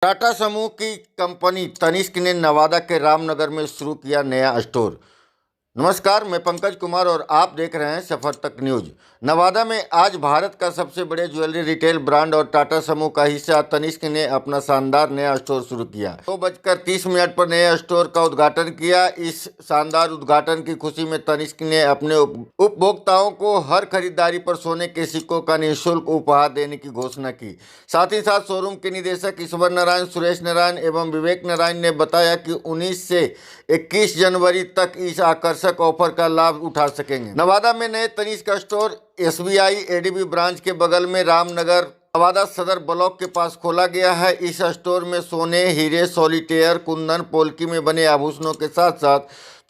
टाटा समूह की कंपनी तनिष्क ने नवादा के रामनगर में शुरू किया नया स्टोर। नमस्कार, मैं पंकज कुमार और आप देख रहे हैं सफर तक न्यूज। नवादा में आज भारत का सबसे बड़े ज्वेलरी रिटेल ब्रांड और टाटा समूह का हिस्सा तनिष्क ने अपना शानदार नया स्टोर शुरू किया। 2:30 पर नए स्टोर का उद्घाटन किया। इस शानदार उद्घाटन की खुशी में तनिष्क ने अपने उपभोक्ताओं को हर खरीदारी पर सोने के सिक्कों का निःशुल्क उपहार देने की घोषणा की। साथ ही साथ शोरूम के निदेशक ईश्वर नारायण, सुरेश नारायण एवं विवेक नारायण ने बताया कि 19 से 21 जनवरी तक इस आकर्षक ऑफर का लाभ उठा सकेंगे। नवादा में नए Tanishq store SBI ADB branch के बगल में रामनगर नवादा सदर ब्लॉक के पास खोला गया है। इस स्टोर में सोने, हीरे, सॉलिटेयर, कुंदन, पोल्की में बने आभूषणों के साथ साथ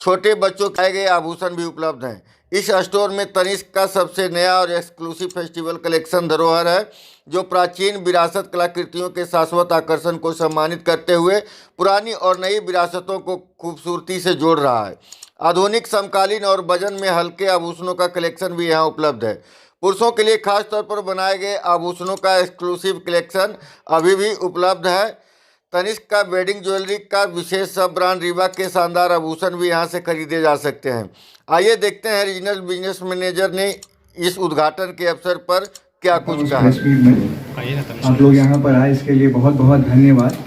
छोटे बच्चों के गए आभूषण भी उपलब्ध हैं। इस स्टोर में तनिष्क का सबसे नया और एक्सक्लूसिव फेस्टिवल कलेक्शन धरोहर है, जो प्राचीन विरासत कलाकृतियों के शाश्वत आकर्षण को सम्मानित करते हुए पुरानी और नई विरासतों को खूबसूरती से जोड़ रहा है। आधुनिक, समकालीन और वजन में हल्के आभूषणों का कलेक्शन भी यहाँ उपलब्ध है। पुरुषों के लिए खास तौर पर बनाए गए आभूषणों का एक्सक्लूसिव कलेक्शन अभी भी उपलब्ध है। तनिष्क का वेडिंग ज्वेलरी का विशेष सब ब्रांड रीवा के शानदार आभूषण भी यहाँ से खरीदे जा सकते हैं। आइए देखते हैं रीजनल बिजनेस मैनेजर ने इस उद्घाटन के अवसर पर क्या कुछ कहा। आप लोग यहाँ पर आए इसके लिए बहुत बहुत धन्यवाद।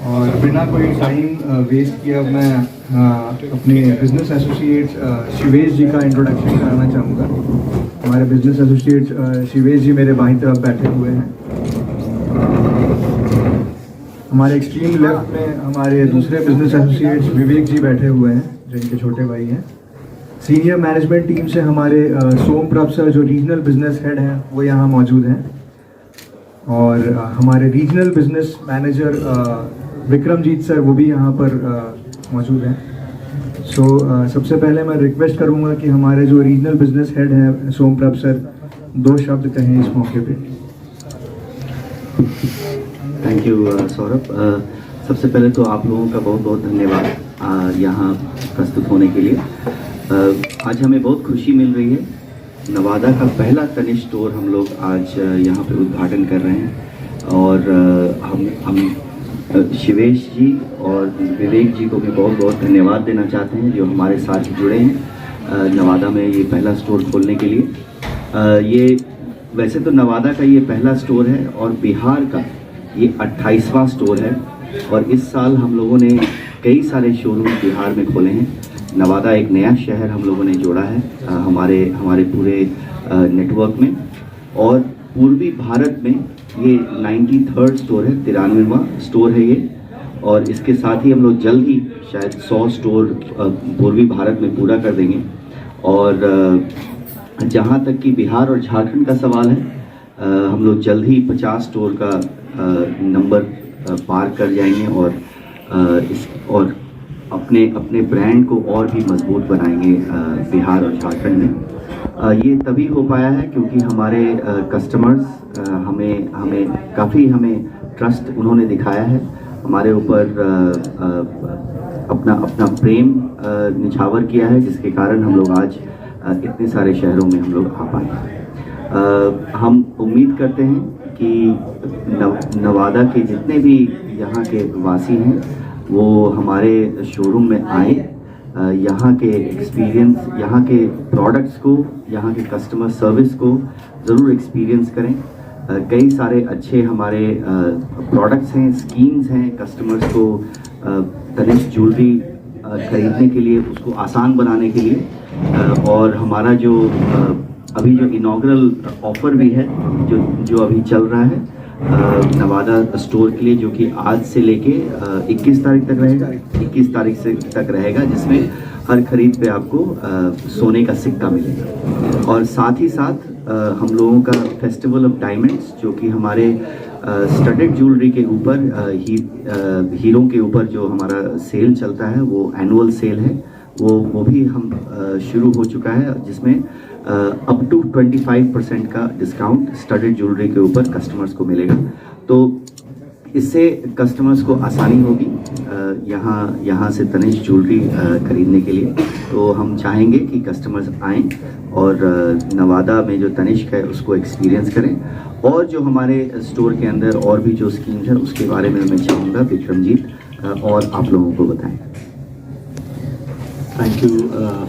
और बिना कोई टाइम वेस्ट किए मैं अपने बिजनेस एसोसिएट शिवेश जी का इंट्रोडक्शन कराना चाहूँगा। हमारे बिजनेस एसोसिएट शिवेश जी मेरे बाईं तरफ बैठे हुए हैं। हमारे एक्सट्रीम लेफ्ट में हमारे दूसरे बिजनेस एसोसिएट्स विवेक जी बैठे हुए हैं, जो इनके छोटे भाई हैं। सीनियर मैनेजमेंट टीम से हमारे सोम प्रभ सर, जो रीजनल बिजनेस हेड हैं, वो यहाँ मौजूद हैं। और हमारे regional business manager Vikramjit sir, वो भी यहाँ पर मौजूद हैं। सबसे पहले मैं रिक्वेस्ट करूँगा कि हमारे जो रीजनल बिजनेस हेड हैं सोम प्रभ सर, 2 शब्द कहें इस मौके पे। Thank you Saurabh. सबसे पहले तो आप लोगों का बहुत बहुत धन्यवाद यहाँ प्रस्तुत होने के लिए। आज हमें बहुत खुशी मिल रही है। नवादा का पहला तनिष्क स्टोर हम लोग आज यहाँ पे उद्घाटन कर रहे हैं। और हम शिवेश जी और विवेक जी को भी बहुत बहुत धन्यवाद देना चाहते हैं, जो हमारे साथ जुड़े हैं नवादा में ये पहला स्टोर खोलने के लिए। ये वैसे तो नवादा का ये पहला स्टोर है और बिहार का ये 28वां स्टोर है। और इस साल हम लोगों ने कई सारे शोरूम बिहार में खोले हैं। नवादा एक नया शहर हम लोगों ने जोड़ा है हमारे पूरे नेटवर्क में। और पूर्वी भारत में ये 93rd स्टोर है, 93वां स्टोर है ये। और इसके साथ ही हम लोग जल्द ही शायद 100 स्टोर पूर्वी भारत में पूरा कर देंगे। और जहाँ तक कि बिहार और झारखंड का सवाल है, हम लोग जल्द ही 50 स्टोर का नंबर पार कर जाएंगे। और अपने ब्रांड को और भी मजबूत बनाएंगे बिहार और झारखंड में। ये तभी हो पाया है क्योंकि हमारे कस्टमर्स हमें काफ़ी ट्रस्ट उन्होंने दिखाया है हमारे ऊपर, अपना प्रेम निछावर किया है, जिसके कारण हम लोग आज इतने सारे शहरों में हम लोग आ पाए। हम उम्मीद करते हैं कि नवादा के जितने भी यहाँ के वासी हैं वो हमारे शोरूम में आए, यहाँ के एक्सपीरियंस, यहाँ के प्रोडक्ट्स को, यहाँ के कस्टमर सर्विस को ज़रूर एक्सपीरियंस करें। कई सारे अच्छे हमारे प्रोडक्ट्स हैं, स्कीम्स हैं कस्टमर्स को तनिष्क ज्वेलरी खरीदने के लिए, उसको आसान बनाने के लिए। और हमारा जो अभी जो इनॉग्रल ऑफ़र भी है जो अभी चल रहा है नवादा स्टोर के लिए, जो कि आज से लेके 21 तारीख तक रहेगा, 21 तारीख से तक रहेगा, जिसमें हर खरीद पे आपको सोने का सिक्का मिलेगा। और साथ ही साथ हम लोगों का फेस्टिवल ऑफ डायमंड्स, जो कि हमारे स्टडेड ज्वेलरी के ऊपर हीरों के ऊपर जो हमारा सेल चलता है, वो एनुअल सेल है, वो भी हम शुरू हो चुका है, जिसमें अप टू 25% का डिस्काउंट स्टडेड ज्वेलरी के ऊपर कस्टमर्स को मिलेगा। तो इससे कस्टमर्स को आसानी होगी यहाँ से तनिष्क ज्वेलरी खरीदने के लिए। तो हम चाहेंगे कि कस्टमर्स आएँ और नवादा में जो तनिष्क है उसको एक्सपीरियंस करें। और जो हमारे स्टोर के अंदर और भी जो स्कीम्स हैं उसके बारे में मैं चाहूँगा विक्रमजीत और आप लोगों को बताएं। Thank you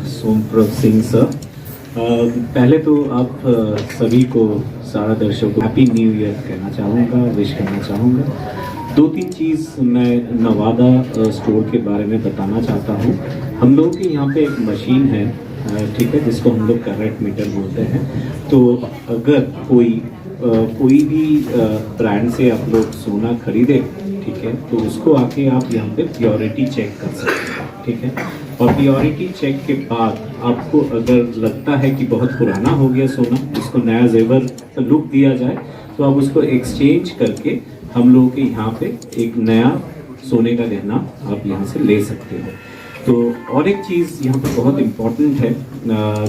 Somprabh Singh sir. पहले तो आप सभी को, सारा दर्शकों को हैप्पी न्यू ईयर कहना चाहूँगा, विश करना चाहूँगा। 2-3 चीज़ मैं नवादा स्टोर के बारे में बताना चाहता हूँ। हम लोगों के यहाँ पे एक मशीन है, ठीक है, जिसको हम लोग करंट मीटर बोलते हैं। तो अगर कोई भी ब्रांड से आप लोग सोना खरीदे, ठीक है, तो उसको आके आप यहाँ पे प्योरिटी चेक कर सकते हैं, ठीक है। और प्योरिटी चेक के बाद आपको अगर लगता है कि बहुत पुराना हो गया सोना, इसको नया जेवर लुक दिया जाए, तो आप उसको एक्सचेंज करके हम लोगों के यहाँ पे एक नया सोने का गहना आप यहाँ से ले सकते हो। तो और एक चीज़ यहाँ पे बहुत इम्पोर्टेंट है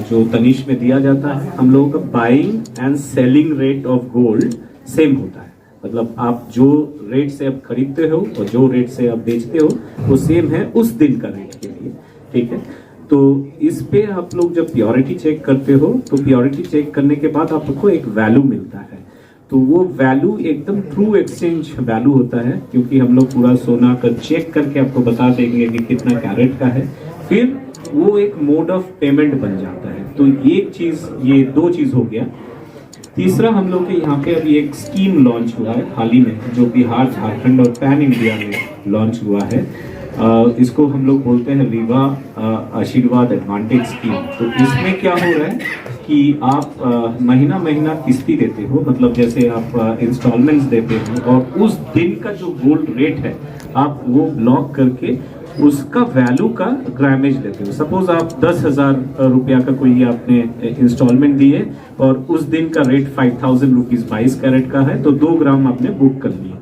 जो तनिष्क में दिया जाता है, हम लोगों का buying and selling rate of gold same होता है। मतलब आप जो रेट से आप खरीदते हो और जो रेट से आप बेचते हो वो सेम है उस दिन का रेट के लिए, ठीक है। तो इस पे आप लोग जब प्योरिटी चेक करते हो तो प्योरिटी चेक करने के बाद आपको एक वैल्यू मिलता है। तो वो वैल्यू एकदम ट्रू एक्सचेंज वैल्यू होता है, क्योंकि हम लोग पूरा सोना का चेक करके आपको बता देंगे कि कितना कैरेट का है। फिर वो एक मोड ऑफ पेमेंट बन जाता है। तो एक चीज़, ये 2 चीज़ हो गया। तीसरा, हम लोग के यहाँ पे अभी एक स्कीम लॉन्च हुआ है हाल ही में, जो बिहार, झारखंड और पैन इंडिया में लॉन्च हुआ है। इसको हम लोग बोलते हैं विवा आशीर्वाद एडवांटेज स्कीम। तो इसमें क्या हो रहा है कि आप महीना किस्ती देते हो, मतलब जैसे आप इंस्टॉलमेंट्स देते हो, और उस दिन का जो गोल्ड रेट है आप वो ब्लॉक करके उसका वैल्यू का ग्रामेज लेते हो। सपोज आप 10,000 रुपया का कोई आपने इंस्टॉलमेंट दिए और उस दिन का रेट 5,000 रुपीज़ 22 कैरेट का है, तो 2 ग्राम आपने बुक कर लिए।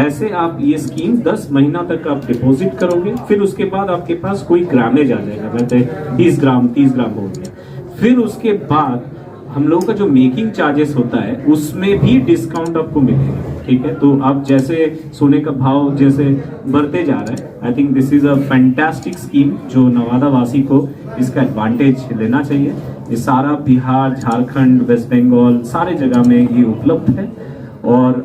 ऐसे आप ये स्कीम 10 महीना तक आप डिपॉजिट करोगे, फिर उसके बाद आपके पास कोई ग्रामेज आ जाएगा, मतलब 20 ग्राम 30 ग्राम हो गया। फिर उसके बाद हम लोगों का जो मेकिंग चार्जेस होता है उसमें भी डिस्काउंट आपको मिलेगा, ठीक है। तो आप जैसे सोने का भाव जैसे बढ़ते जा रहा है, I think this is a fantastic scheme जो नवादा वासी को इसका एडवांटेज लेना चाहिए। ये सारा बिहार, झारखंड, वेस्ट बंगाल सारे जगह में ये उपलब्ध है। और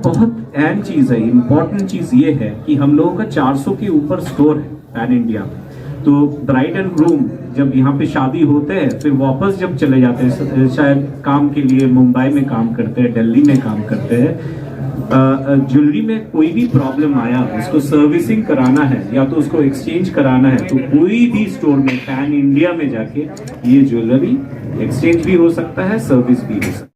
बहुत अहम चीज़ है, इम्पोर्टेंट चीज़ ये है कि हम लोगों का 400 के ऊपर स्टोर है पैन इंडिया में। तो ब्राइड एंड ग्रूम जब यहाँ पे शादी होते हैं फिर वापस जब चले जाते हैं, शायद काम के लिए मुंबई में काम करते हैं, दिल्ली में काम करते हैं, ज्वेलरी में कोई भी प्रॉब्लम आया, उसको सर्विसिंग कराना है या तो उसको एक्सचेंज कराना है, तो कोई भी स्टोर में पैन इंडिया में जाके ये ज्वेलरी एक्सचेंज भी हो सकता है, सर्विस भी हो सकता है।